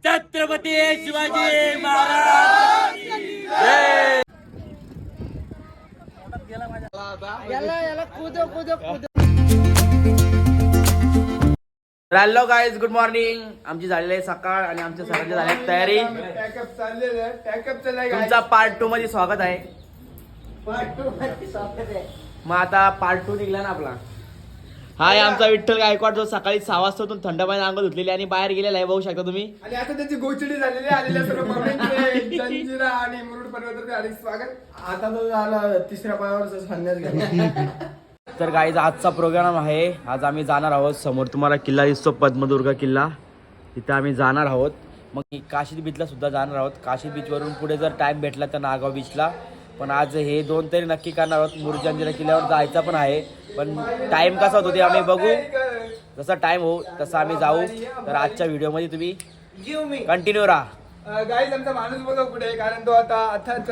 छत्रपती शिवाजी महाराज जय. Hello guys, good morning. आमची झालेली आहे सकाळ आणि आमच्या सरांची झाली आहे तयारी. तुमचा पार्ट 2 मध्ये स्वागत आहे. मग आता पार्ट 2 निघला ना आपला. हाय आमचा विठ्ठल गायकवाड, जो सकाळी 6 वाजता थंड पाण्यात अंघोळ धुतलेली आणि बाहेर गेलेला आहे, बघू शकता तुम्ही. आणि आता त्याची गोचडी झालेली आलेल्या सर्व पाहुण्यांचे जंजिरा आणि मुरुड पर्वतावर हार्दिक स्वागत. आता तो झाला तिसऱ्या पायावर संन्यास घ्या. तर गाईज आजचा प्रोग्राम आहे. आज आम्ही जाणार आहोत, समोर तुम्हाला किल्ला दिसतो पद्मदुर्ग किल्ला, तिथे आम्ही जाणार आहोत. मग काशीद बीचला सुद्धा जाणार आहोत. काशीद बीचवरून पुढे जर टाइम भेटला तर नागाव बीचला. पण आज हे 2 तरी नक्की करणार आहोत. मुरुड जंजिरा किल्ल्यावर जायचं पण आहे, पण टाइम कसा होतो ते आम्ही बघू. जसा टाइम हो तसा आम्ही जाऊ. तर आजच्या व्हिडिओमध्ये तुम्ही कंटिन्यू राहा. गाईज आमचा माणूस बघा कुठे आहे, कारण तो आताच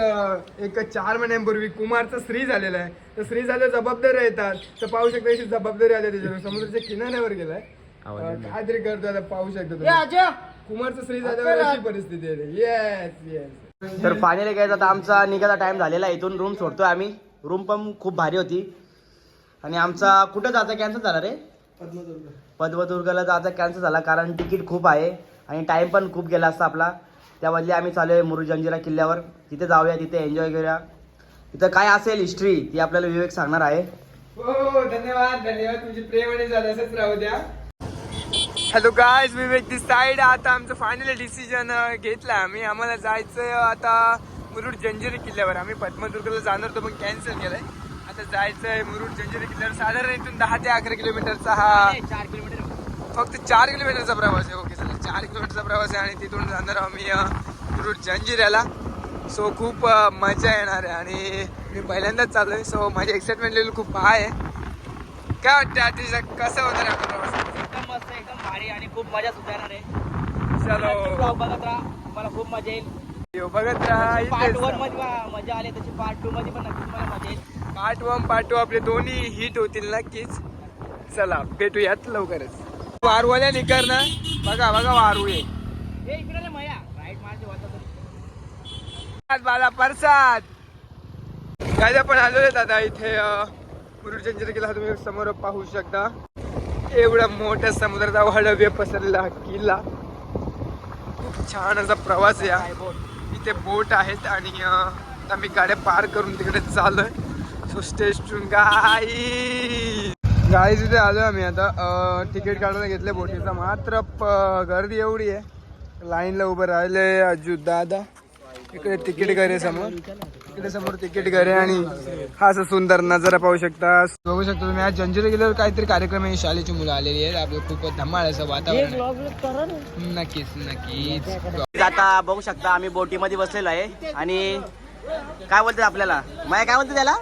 एक 4 महिन्यांपूर्वी कुमारचा श्री झालेला आहे. तर श्री झाल्यावर जबाबदारी येतात, तर पाहू शकता अशी जबाबदारी आली त्याच्यावर. समुद्राच्या किनाऱ्यावर गेलाय, काहीतरी करतो आता, पाहू शकता. कुमारचा श्री झाल्यावर अशी परिस्थिती आहे. Yes yes. तर फायनली काय आता आमचा निघायचा टाइम झालेला आहे. इथून रूम सोडतोय आम्ही. रूम पण खूप भारी होती. आणि आमचा कुठं जायचा कॅन्सल झाला रे? पद्मदुर्गला जायचा कॅन्सल झाला, कारण तिकीट खूप आहे आणि टाइम पण खूप गेला असता आपला. त्या बदली आम्ही चालू आहे मुरुड जंजिरा किल्ल्यावर. तिथे जाऊया, तिथे एन्जॉय करूया. तिथं काय असेल हिस्ट्री ती आपल्याला विवेक सांगणार आहे. हो, धन्यवाद धन्यवाद. तुमची प्रेमाने झालं असंच राहू द्या. हॅलो गाईज, विवेक दिस साईड. आता आमचं फायनली डिसिजन घेतलं आम्ही. आम्हाला जायचं आता मुरुड जंजिरा किल्ल्यावर. आम्ही पद्मदुर्गला जाणार होतो पण कॅन्सल केलंय. आता जायचं आहे मुरुड जंजिरा किल्ल्यावर. साधारण इथून 10 ते 11 किलोमीटरचा हा 4 किलोमीटर फक्त 4 किलोमीटरचा प्रवास आहे. ओके, चला 4 किलोमीटरचा प्रवास आहे आणि तिथून जाणार आम्ही मुरुड जंजिऱ्याला. सो खूप मजा येणार आहे आणि मी पहिल्यांदाच चालू आहे. सो माझी एक्साइटमेंट लेवल खूप हाय आहे. काय वाटतं अतिशय कसं होणार आहे आपला प्रवास? एकदम मस्त, एकदम भारी आणि खूप मजा सुद्धा येणार आहे. चलो बघत राहा, तुम्हाला खूप मजा येईल. बघत राहा. पार्ट 1 मध्ये मजा आली, तशी पार्ट 2 मध्ये पण नक्कीच मला मजा येईल. पार्ट 1 पार्ट 2 आपले दोन्ही हिट होतील नक्कीच. चला भेटूयात लवकरच. वारूवाल्या निकर ना, बघा बघा वारू आहे. हे इकडे रे मया, राईट मारते वाजता. बाला प्रसाद काय आपण आलो आहेत आता इथे मुरुड जंजिरा किल्ला. तुम्ही समोर पाहू शकता. एवढा मोठ्या समुद्राचा वाळव्य पसरलेला हा किल्ला. खूप छान असा प्रवास आहे. इथे बोट आहेत आणि आता मी गाड्या पार करून तिकडे चाललोय. So stay tune guys. इथे आलोय आम्ही आता. तिकीट काढायला घेतले बोटीचा. मात्र गर्दी एवढी आहे, लाईनला उभं राहिले. अजू दादा इकडे तिकीट घरे समोर, इकडे समोर तिकीट घरे आणि हा असं सुंदर नजारा पाहू शकता. बघू शकता तुम्ही. आज जंजिरा किल्ल्यावर काहीतरी कार्यक्रम आहे. शाळेची मुलं आलेली आहेत. आपलं खूप धमाल असं वातावरण. नक्कीच नक्कीच. आता बघू शकता आम्ही बोटीमध्ये बसलेलो आहे आणि काय बोलतात आपल्याला, माया काय बोलते त्याला,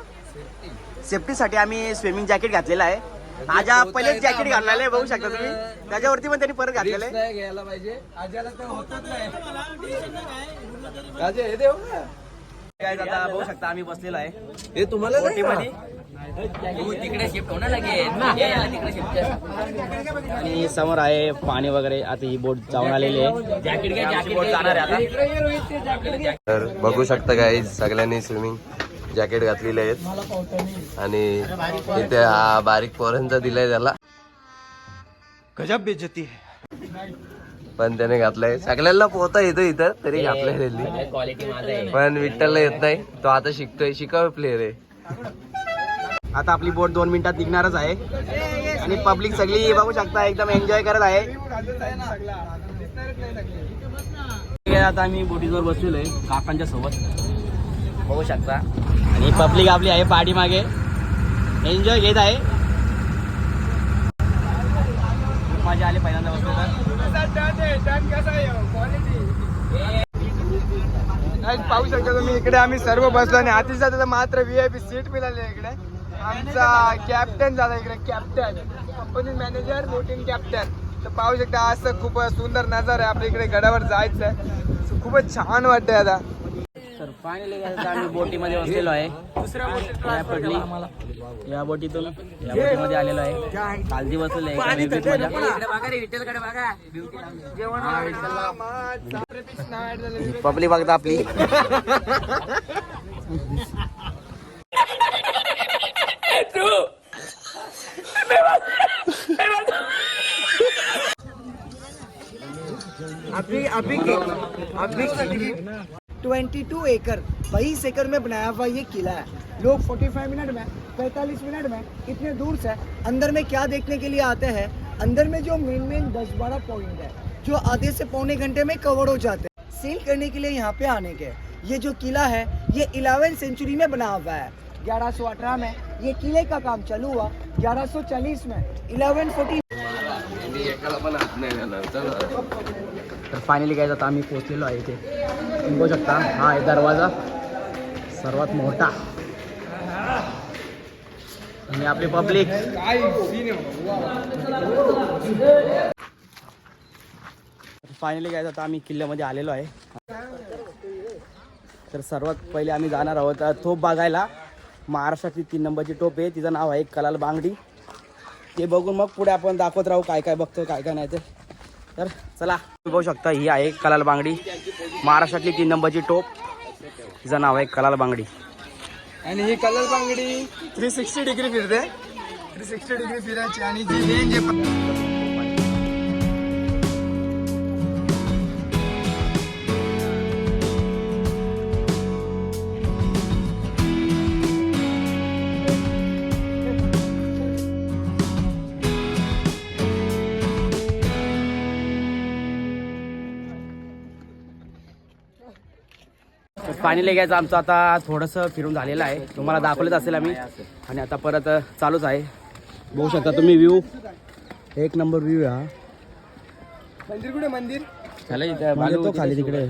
सेफ्टीसाठी आम्ही स्विमिंग जॅकेट घातलेलं आहे. आजा पहिलेच जॅकेट घाललेलं आहे, बघू शकता तुम्ही. त्याच्यावरती पण त्यांनी परत घातलेलं आहे. घ्यायला पाहिजे. आजाला तर होतच नाही. आता बघू शकता आम्ही बसलेलो आहे हे तुम्हाला बोटीमध्ये. तिकडे शिफ्ट होणार लागेल आणि समोर आहे पाणी वगैरे. आता ही बोट जाऊन आलेली आहे. जॅकेट घ्या, जॅकेट बोट जाणार आहे आता. तर बघू शकता गाईज, सगळ्यांनी स्विमिंग जॅकेट घातलेले आहेत आणि इथे हा बारीक पोरांचा दिलाय त्याला. गजब बेइज्जती पण त्याने घातलाय. सगळ्यांना पोहता येतो इथं, तरी घातलाय त्यांनी. क्वालिटी माझा आहे. पण विठ्ठलला येत नाही, तो आता शिकतोय. शिकावे प्लेअर आहे. आता आपली बोट 2 मिनिटात निघणारच आहे आणि पब्लिक सगळी बघू शकता एकदम एन्जॉय करत आहे. आता आम्ही बोटीवर बसलेलो आहे काकांच्या सोबत, बघू शकता. आणि पब्लिक आपली आहे पाठी मागे, एन्जॉय घेत आहे. मजा आली पहिल्यांदा बसलो तर. पाहू शकता तुम्ही. इकडे आम्ही सर्व बसलो आणि आतिशला त्याला मात्र VIP सीट मिळाली आहे. इकडे आमचा कॅप्टन झाला. इकडे captain, company manager, boating captain. तर पाहू शकता असं खूप सुंदर नजारा आहे. आपल्या इकडे गडावर जायचं आहे. खूपच छान वाटतंय आता. तर फायनली आम्ही बोटीमध्ये बसलेलो आहे. पडली या बोटीतून या बोटीमध्ये आलेलो आहे. खालती बसलेलो आहे. पब्लिक बघता आपली. अभी 22 एकड़ 22 एकड़ में बनाया हुआ ये किला है. लोग 45 मिनट में 45 मिनट में इतने दूर से अंदर में क्या देखने के लिए आते हैं. अंदर में जो मेन 10-12 पॉइंट है जो आधे से पौने घंटे में कवर हो जाते हैं. सेल करने के लिए यहाँ पे आने के. ये जो किला है ये 11वीं सेंचुरी में बना हुआ है. 1118 में ये किले का काम चालू हुआ. 1140 में 1140. तर फायनली काय आता आम्ही पोहोचलेलो आहे इथे. तुम्ही बघू शकता हा आहे दरवाजा सर्वात मोठा आणि आपली पब्लिक. फायनली काय आता आम्ही किल्ल्यामध्ये आलेलो आहे. तर सर्वात पहिले आम्ही जाणार आहोत तोफ बघायला. महाराष्ट्रातली 3 नंबरची टोप आहे. तिचं नाव आहे कलाल बांगडी. ते बघून मग पुढे आपण दाखवत राहू काय काय बघतो काय काय नाही ते. तर चला तुम्ही बघू शकता ही आहे कलाल बांगडी. महाराष्ट्रातली 3 नंबरची टोप. तिचं नाव आहे कलाल बांगडी. आणि ही कलर बांगडी 360 डिग्री फिरते. 360 डिग्री फिरायची आणि जी रेंज आहे फायनली घ्यायचं आमचं आता थोडंसं फिरून झालेलं आहे. तुम्हाला दाखवलंच असेल आम्ही. आणि आता परत चालूच आहे. बघू शकता तुम्ही व्ह्यू. एक नंबर व्ह्यू आहे हा. मंदिर कुठे मंदिर तो खाली तिकडे.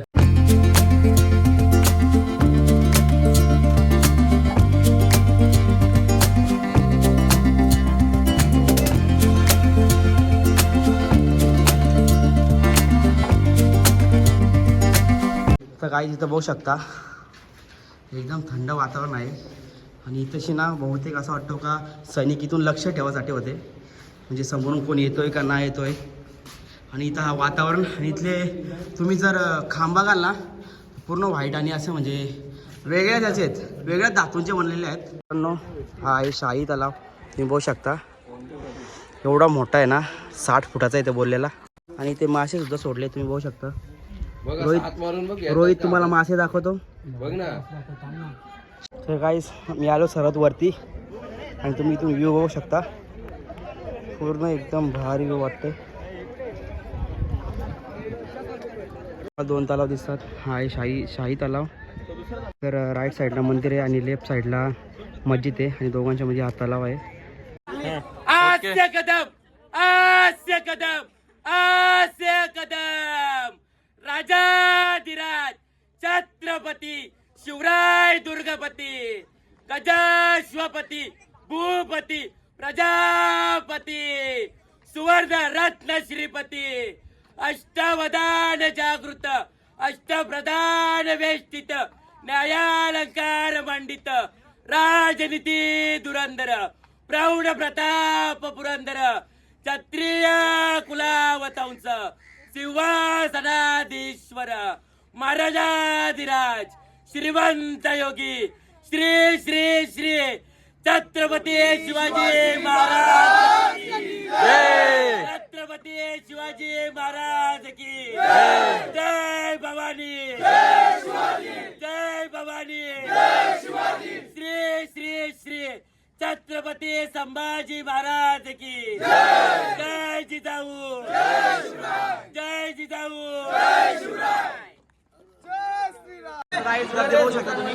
तर काही तिथं बघू शकता एकदम थंड वातावरण आहे. आणि इथंशी ना बहुतेक असं वाटतं का सैनिक इथून लक्ष ठेवासाठी होते. म्हणजे समोरून कोण येतोय का नाही येतोय. आणि इथं हा वातावरण आणि इथले तुम्ही जर खांब बघाल ना पूर्ण व्हाईट आणि असं म्हणजे वेगळ्या त्याचे आहेत. वेगळ्या धातूंचे बनलेले आहेत. पण हा आहे शाही तलाव. तुम्ही बघू शकता एवढा मोठा आहे ना 60 फुटाचा आहे ते बोललेला. आणि ते मासे सुद्धा सोडले तुम्ही बघू शकता. रोहित तुम्हाला मासे दाखवतो बघ ना. तर गाईस मी आलो सर्वात वरती आणि तुम्ही इथून व्ह्यू बघू शकता. पूर्ण एकदम भारी व्ह्यू वाटते. 2 तलाव दिसतात. हा आहे शाही तलाव. तर राईट साईडला मंदिर आहे आणि लेफ्ट साईडला मस्जिद आहे आणि दोघांच्या मध्ये हा तलाव आहे. आस्य कदम राजाधिराज छत्रपती शिवराय दुर्गपती गजाश्वपती भूपती प्रजापती सुवर्ण रत्न श्रीपती अष्टवदान जागृत अष्टप्रधान वेष्टित न्यायालंकार मंडित राजनीती धुरंधर प्रौढ प्रताप पुरंदर क्षत्रिय कुलावतंस सिंहासनाधीश्वर महाराजाधिराज श्रीमंत योगी श्री श्री श्री छत्रपती शिवाजी महाराज की छत्रपती शिवाजी महाराज की जय भवानी जय भवानी श्री श्री श्री छत्रपती संभाजी महाराज की जय जिजाऊ जय जिजाऊ. गाईस गर्दी बघू शकता तुम्ही.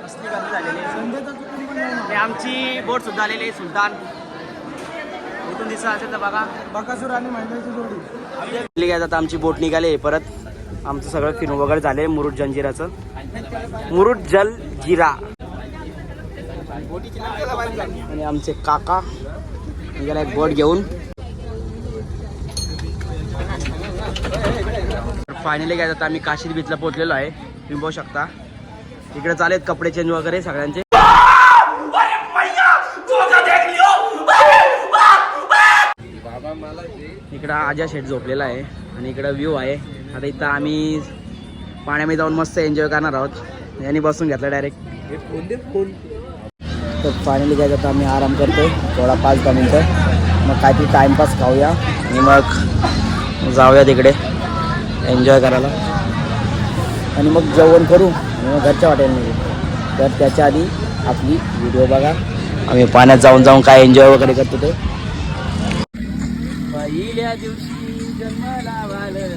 असली गर्दी झालेली आहे. आणि आमची बोट सुद्धा आलेली आहे सुलतान. इथून दिसत असेल तर बघा बकासूर आणि महिलाची जोडी. आता आमची बोट निघाली परत. आमचं सगळं फिरून वगैरे झाले. मुरुड जंजिराचं मुरुड जलजिरा. आणि आमचे काका निघाला एक बोट घेऊन. फायनली काय आता आम्ही काशीद बीचला पोहोचलेलो आहे. तुम्ही बघू शकता इकडे चालेत कपडे चेंज वगैरे सगळ्यांचे. इकडं आजा शेठ झोपलेला आहे. आणि इकडं व्ह्यू आहे. आता इथं आम्ही पाण्यामध्ये जाऊन मस्त एन्जॉय करणार आहोत. यांनी बसून घेतलं डायरेक्ट. तर फायनली काय आता आम्ही आराम करतोय थोडा 5-10 मिनटं. मग काहीतरी टाईमपास खाऊया आणि मग जाऊया तिकडे एन्जॉय करायला आणि मग जेवण करू आणि मग घरच्या वाटेला निघू. तर त्याच्या आधी आपली व्हिडिओ बघा. आम्ही पाण्यात जाऊन जाऊन काय एन्जॉय वगैरे करतो ते. पहिल्या दिवशी जन्माला आलं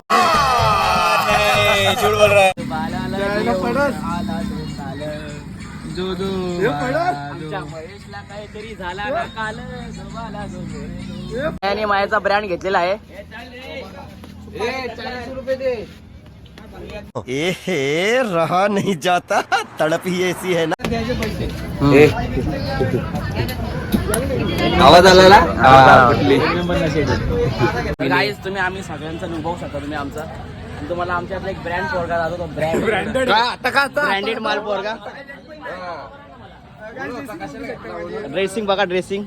काहीतरी झाला ना काल. आणि मायाचा ब्रँड घेतलेला आहे. ए रहा नहीं जाता, तड़प ही ऐसी है ना. आवाज आला ना. गाईज तुम्ही आम्ही सगळ्यांचा अनुभव शकता तुम्ही आमचा. आणि तुम्हाला आमच्यातला एक ब्रँड पोरगा जातो तो ब्रँडेड माल पोरगा. ड्रेसिंग बघा ड्रेसिंग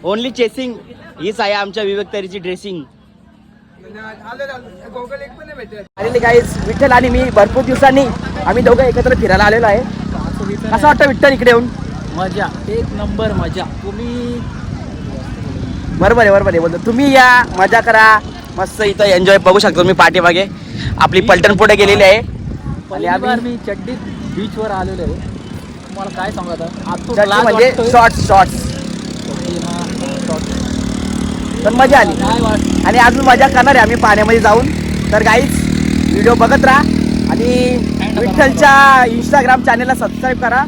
ओनली चेसिंग हीच आहे आमच्या विवेकतरीची ड्रेसिंग. अरे गाईज विठ्ठल आणि मी भरपूर दिवसांनी आम्ही दोघं एकत्र फिरायला आलेलो आहे. असं वाटतं विठ्ठल इकडे येऊन. मजा एक नंबर मजा. तुम्ही बरोबर आहे बोलतो. तुम्ही या मजा करा मस्त. इथं एन्जॉय बघू शकतो तुम्ही. पाठीमागे आपली पलटण पुढे गेलेली आहे. आणि आम्ही चड्डीत बीचवर आलेलो आहे. तुम्हाला काय सांगत म्हणजे शॉर्ट्स पण मजा आली आणि अजून मजा करणार आहे आम्ही पाण्यामध्ये जाऊन. तर गाईज व्हिडिओ बघत राहा आणि विठ्ठलच्या इंस्टाग्राम चॅनेलला सबस्क्राईब करा.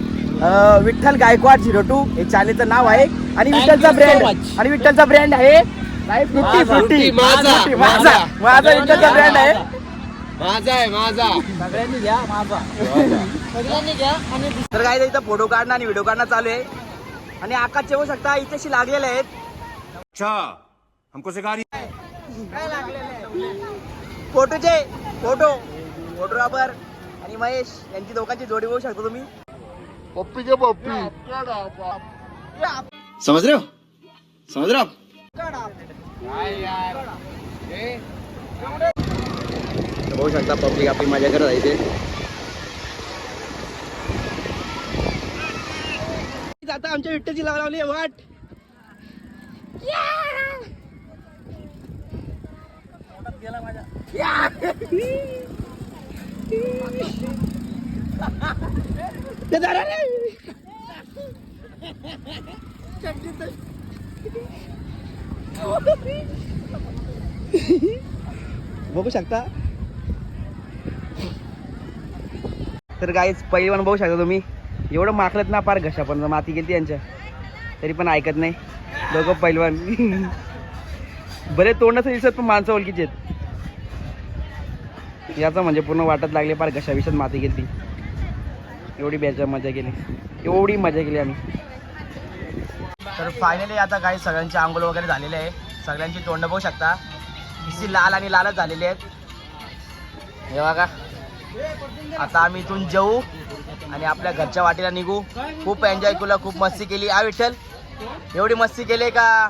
विठ्ठल गायकवाड 02 हे चॅनेलचं नाव आहे. आणि विठ्ठलचा ब्रँड आहे फ्रुटी. माझा विठ्ठलचा ब्रँड आहे. सगळ्यांनी घ्या माझा. सगळ्यांनी घ्या. आणि तर गाईज इथं फोटो काढणं आणि व्हिडिओ काढणं चालू आहे. आणि आकाश येऊ शकता इथेशी लागलेले आहेत. फोटोग्राफर आणि महेश यांची दोघांची जोडी बघू शकता तुम्ही. समझ रहे हो आप? बघू शकता पब्लिक आपली मजा करत आहे इथे. आता आमच्या विठ्ठलची लावली वाट. बघू शकता. तर गाईज पहिलवान बघू शकता तुम्ही. एवढं माखलत ना पार घशा पण माती गेली यांच्या तरी पण ऐकत नाही. दोघं पहिलवान बरे तोंडाचं दिसत पण माणसं ओळखीचे आहेत. याचा म्हणजे पूर्ण वाटत लागले पार घशा विषात माती गेली. एवढी मजा केली आम्ही. तर फायनली आता काही सगळ्यांचे आंघोळ वगैरे झालेले आहे. सगळ्यांची तोंड बघू शकता किती लाल आणि लालच झालेली आहेत. हे बघा आता आम्ही इथून जेवू आणि आपल्या घरच्या वाटेला निघू. खूप एन्जॉय केलं, खूप मस्ती केली. विठ्ठल एवढी मस्ती केली का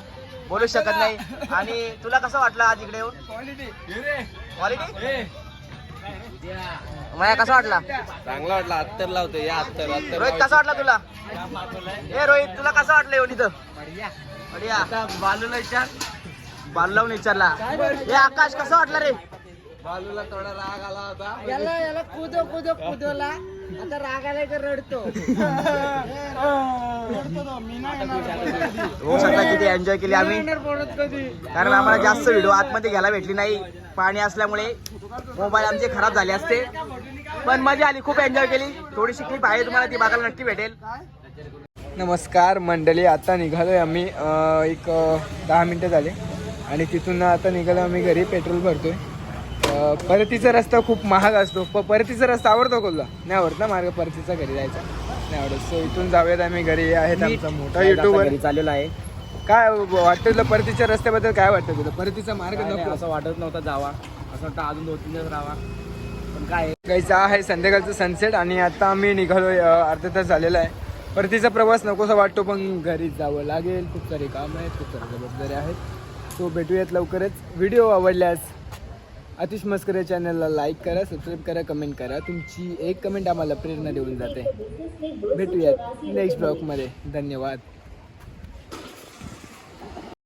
बोलू शकत नाही. आणि तुला कसं वाटलं आज इकडे येऊन? क्वालिटी माया कसा वाटला? चांगला वाटला. अत्तर लावतो या अत्तर. रोहित कसा वाटला तुला? रोहित तुला कसं वाटलं येऊन इथं? बढिया. बालूला विचारला. हे आकाश कसं वाटलं रे? बालूला थोडा राग आला होता. याला कुदवला आता रागाला रडतो. होऊ शकता किती एन्जॉय केली आम्ही. कारण आम्हाला जास्त व्हिडिओ आतमध्ये घ्यायला भेटली नाही पाणी असल्यामुळे. मोबाईल आमचे खराब झाले असते. पण मजा आली, खूप एन्जॉय केली. थोडीशी क्लिप आहे तुम्हाला ती बघायला नक्की भेटेल. नमस्कार मंडळी. आता निघालोय आम्ही एक 10 मिनटं झाले आणि तिथून आता निघालो आम्ही घरी. पेट्रोल भरतोय. परतीचा रस्ता खूप महाग असतो. परतीचा रस्ता आवडतो कोणला? नाही आवडत ना मार्ग परतीचा घरी जायचा नाही आवडत. सो इथून जाऊयात आम्ही घरी. आहेत आमचा मोठा युट्यूबर चाललेला आहे. काय वाटतं तुला परतीच्या रस्त्याबद्दल? काय वाटतं तुला? परतीचा मार्ग नको असं वाटत नव्हतं जावा. असं वाटतं अजून 2-3 दिवस राहावा. पण काय गायचा आहे संध्याकाळचं सनसेट आणि आता आम्ही निघालोय. अर्धा तास झालेला आहे. परतीचा प्रवास नकोसा वाटतो पण घरीच जावं लागेल. खूप सारे काम आहेत, खूप सारे जबाबदारी आहेत. सो भेटूयात लवकरच. व्हिडिओ आवडल्यास आतिश मस्करे चॅनलला लाईक करा, सबस्क्राईब करा, कमेंट करा. तुमची एक कमेंट आम्हाला प्रेरणा देऊन जाते. भेटूयात नेक्स्ट ब्लॉगमध्ये. धन्यवाद.